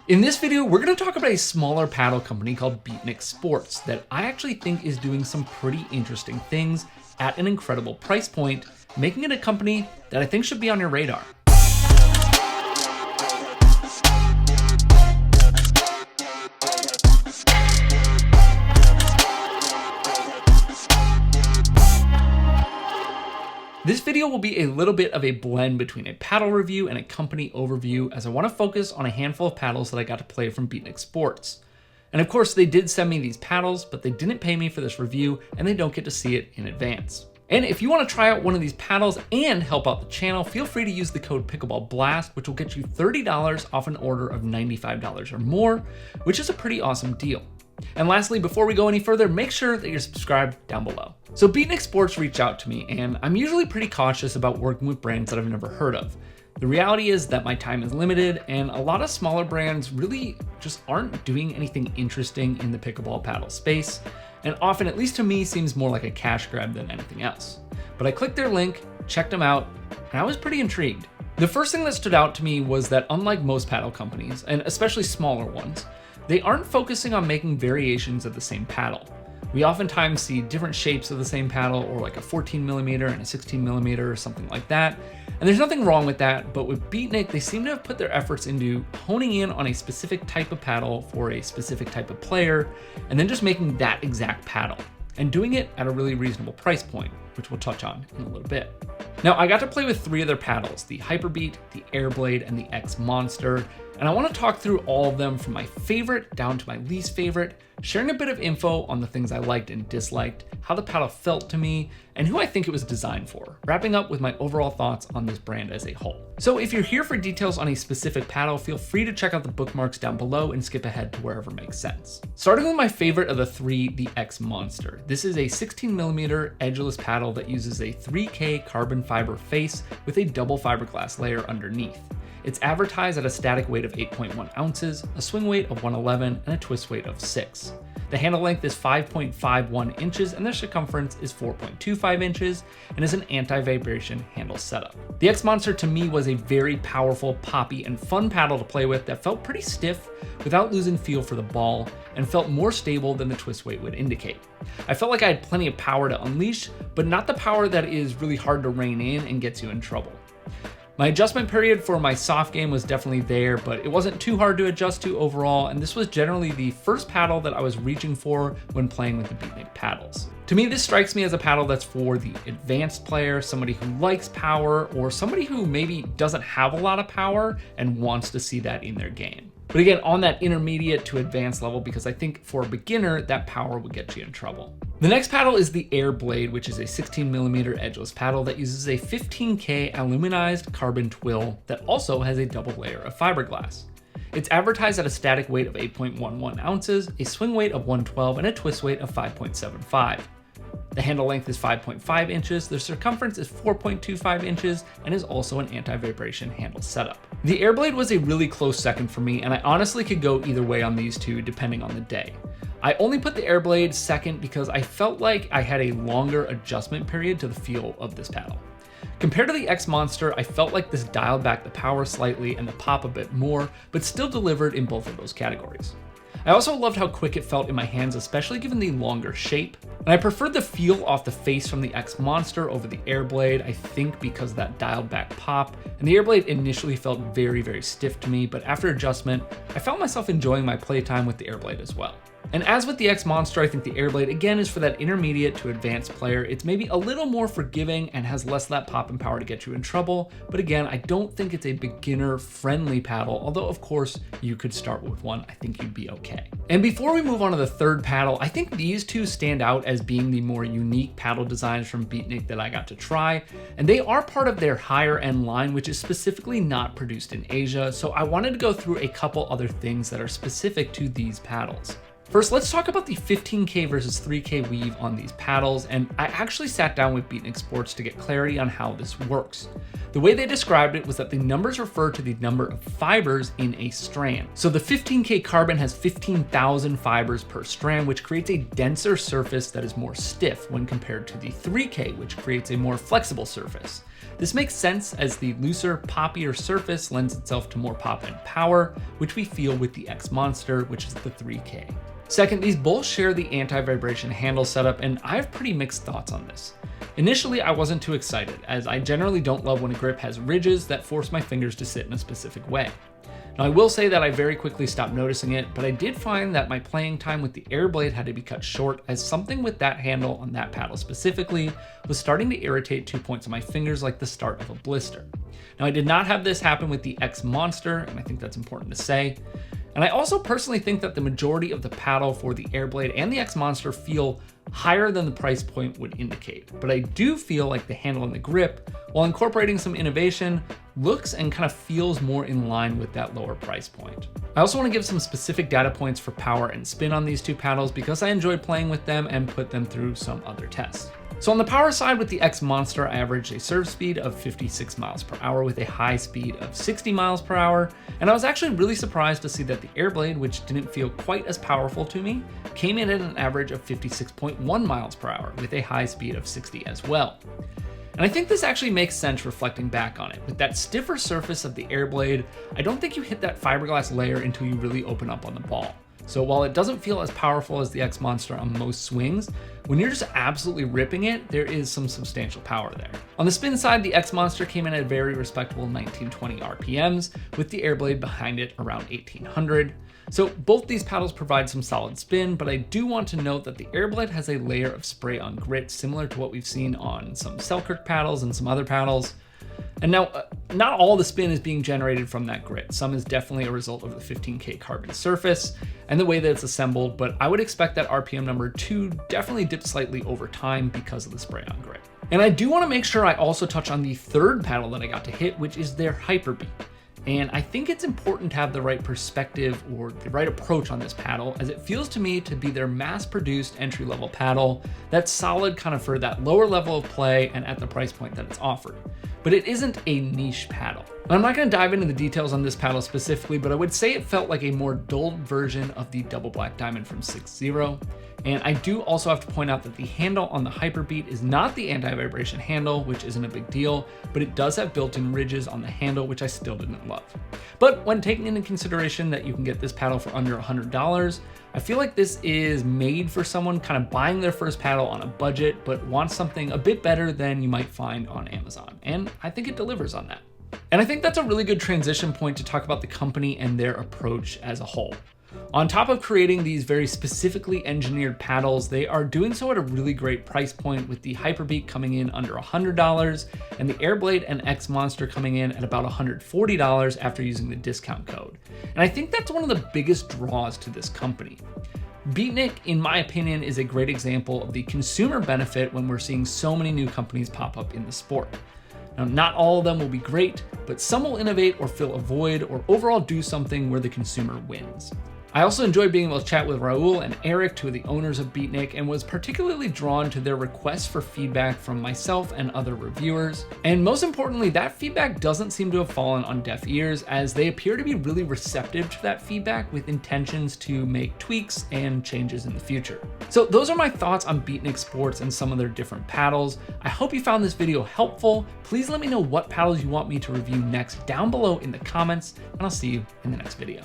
In this video, we're going to talk about a smaller paddle company called Beatnik Sports that I actually think is doing some pretty interesting things at an incredible price point, making it a company that I think should be on your radar. This video will be a little bit of a blend between a paddle review and a company overview, as I want to focus on a handful of paddles that I got to play from Beatnik Sports. And of course, they did send me these paddles, but they didn't pay me for this review and they don't get to see it in advance. And if you want to try out one of these paddles and help out the channel, feel free to use the code PICKLEBALLBLAST, which will get you $30 off an order of $95 or more, which is a pretty awesome deal. And lastly, before we go any further, make sure that you're subscribed down below. So Beatnik Sports reached out to me, and I'm usually pretty cautious about working with brands that I've never heard of. The reality is that my time is limited, and a lot of smaller brands really just aren't doing anything interesting in the pickleball paddle space, and often, at least to me, seems more like a cash grab than anything else. But I clicked their link, checked them out, and I was pretty intrigued. The first thing that stood out to me was that unlike most paddle companies, and especially smaller ones, they aren't focusing on making variations of the same paddle. We oftentimes see different shapes of the same paddle, or like a 14mm and a 16mm or something like that. And there's nothing wrong with that, but with Beatnik, they seem to have put their efforts into honing in on a specific type of paddle for a specific type of player, and then just making that exact paddle, and doing it at a really reasonable price point, which we'll touch on in a little bit. Now, I got to play with 3 of their paddles, the Hyperbeat, the Airblade, and the Xmonster, and I want to talk through all of them from my favorite down to my least favorite, sharing a bit of info on the things I liked and disliked, how the paddle felt to me, and who I think it was designed for, wrapping up with my overall thoughts on this brand as a whole. So if you're here for details on a specific paddle, feel free to check out the bookmarks down below and skip ahead to wherever makes sense. Starting with my favorite of the 3, the Xmonster. This is a 16mm edgeless paddle that uses a 3K carbon fiber face with a double fiberglass layer underneath. It's advertised at a static weight of 8.1 ounces, a swing weight of 111, and a twist weight of 6. The handle length is 5.51 inches and the circumference is 4.25 inches and is an anti-vibration handle setup. The Xmonster to me was a very powerful, poppy, and fun paddle to play with that felt pretty stiff without losing feel for the ball and felt more stable than the twist weight would indicate. I felt like I had plenty of power to unleash, but not the power that is really hard to rein in and gets you in trouble. My adjustment period for my soft game was definitely there, but it wasn't too hard to adjust to overall, and this was generally the first paddle that I was reaching for when playing with the Beatnik paddles. To me, this strikes me as a paddle that's for the advanced player, somebody who likes power, or somebody who maybe doesn't have a lot of power and wants to see that in their game. But again, on that intermediate to advanced level, because I think for a beginner, that power would get you in trouble. The next paddle is the Airblade, which is a 16mm edgeless paddle that uses a 15K aluminized carbon twill that also has a double layer of fiberglass. It's advertised at a static weight of 8.11 ounces, a swing weight of 112, and a twist weight of 5.75. The handle length is 5.5 inches, the circumference is 4.25 inches, and is also an anti-vibration handle setup. The Airblade was a really close second for me, and I honestly could go either way on these two depending on the day. I only put the Airblade second because I felt like I had a longer adjustment period to the feel of this paddle. Compared to the Xmonster, I felt like this dialed back the power slightly and the pop a bit more, but still delivered in both of those categories. I also loved how quick it felt in my hands, especially given the longer shape. And I preferred the feel off the face from the Xmonster over the Airblade, I think because of that dialed back pop. And the Airblade initially felt very, very stiff to me, but after adjustment, I found myself enjoying my playtime with the Airblade as well. And as with the Xmonster, I think the Airblade again is for that intermediate to advanced player. It's maybe a little more forgiving and has less of that pop and power to get you in trouble. But again, I don't think it's a beginner friendly paddle, although of course you could start with one. I think you'd be okay. And before we move on to the third paddle, I think these two stand out as being the more unique paddle designs from Beatnik that I got to try. And they are part of their higher end line, which is specifically not produced in Asia. So I wanted to go through a couple other things that are specific to these paddles. First, let's talk about the 15K versus 3K weave on these paddles, and I actually sat down with Beatnik Sports to get clarity on how this works. The way they described it was that the numbers refer to the number of fibers in a strand. So the 15K carbon has 15,000 fibers per strand, which creates a denser surface that is more stiff when compared to the 3K, which creates a more flexible surface. This makes sense as the looser, poppier surface lends itself to more pop and power, which we feel with the Xmonster, which is the 3K. Second, these both share the anti-vibration handle setup, and I have pretty mixed thoughts on this. Initially, I wasn't too excited, as I generally don't love when a grip has ridges that force my fingers to sit in a specific way. Now, I will say that I very quickly stopped noticing it, but I did find that my playing time with the air blade had to be cut short, as something with that handle on that paddle specifically was starting to irritate 2 points on my fingers like the start of a blister. Now, I did not have this happen with the Xmonster, and I think that's important to say. And I also personally think that the majority of the paddle for the Airblade and the Xmonster feel higher than the price point would indicate. But I do feel like the handle and the grip, while incorporating some innovation, looks and kind of feels more in line with that lower price point. I also want to give some specific data points for power and spin on these two paddles because I enjoyed playing with them and put them through some other tests. So on the power side with the Xmonster, I averaged a serve speed of 56 miles per hour with a high speed of 60 miles per hour. And I was actually really surprised to see that the Airblade, which didn't feel quite as powerful to me, came in at an average of 56.1 miles per hour with a high speed of 60 as well. And I think this actually makes sense reflecting back on it. With that stiffer surface of the Airblade, I don't think you hit that fiberglass layer until you really open up on the ball. So while it doesn't feel as powerful as the Xmonster on most swings, when you're just absolutely ripping it, there is some substantial power there. On the spin side, the Xmonster came in at a very respectable 1920 RPMs, with the Airblade behind it around 1800. So both these paddles provide some solid spin, but I do want to note that the Airblade has a layer of spray on grit similar to what we've seen on some Selkirk paddles and some other paddles. And now, not all the spin is being generated from that grit. Some is definitely a result of the 15K carbon surface and the way that it's assembled, but I would expect that RPM number to definitely dip slightly over time because of the spray on grit. And I do want to make sure I also touch on the third paddle that I got to hit, which is their Hyperbeat. And I think it's important to have the right perspective or the right approach on this paddle, as it feels to me to be their mass-produced entry-level paddle that's solid kind of for that lower level of play and at the price point that it's offered. But it isn't a niche paddle. I'm not going to dive into the details on this paddle specifically, but I would say it felt like a more dulled version of the double black diamond from 6.0. And I do also have to point out that the handle on the Hyperbeat is not the anti-vibration handle, which isn't a big deal, but it does have built-in ridges on the handle, which I still didn't love. But when taking into consideration that you can get this paddle for under $100, I feel like this is made for someone kind of buying their first paddle on a budget, but wants something a bit better than you might find on Amazon. And I think it delivers on that. And I think that's a really good transition point to talk about the company and their approach as a whole. On top of creating these very specifically engineered paddles, they are doing so at a really great price point, with the Hyperbeat coming in under $100 and the Airblade and Xmonster coming in at about $140 after using the discount code. And I think that's one of the biggest draws to this company. Beatnik, in my opinion, is a great example of the consumer benefit when we're seeing so many new companies pop up in the sport. Now, not all of them will be great, but some will innovate or fill a void or overall do something where the consumer wins. I also enjoyed being able to chat with Raul and Eric, two of the owners of Beatnik, and was particularly drawn to their requests for feedback from myself and other reviewers. And most importantly, that feedback doesn't seem to have fallen on deaf ears, as they appear to be really receptive to that feedback with intentions to make tweaks and changes in the future. So those are my thoughts on Beatnik Sports and some of their different paddles. I hope you found this video helpful. Please let me know what paddles you want me to review next down below in the comments, and I'll see you in the next video.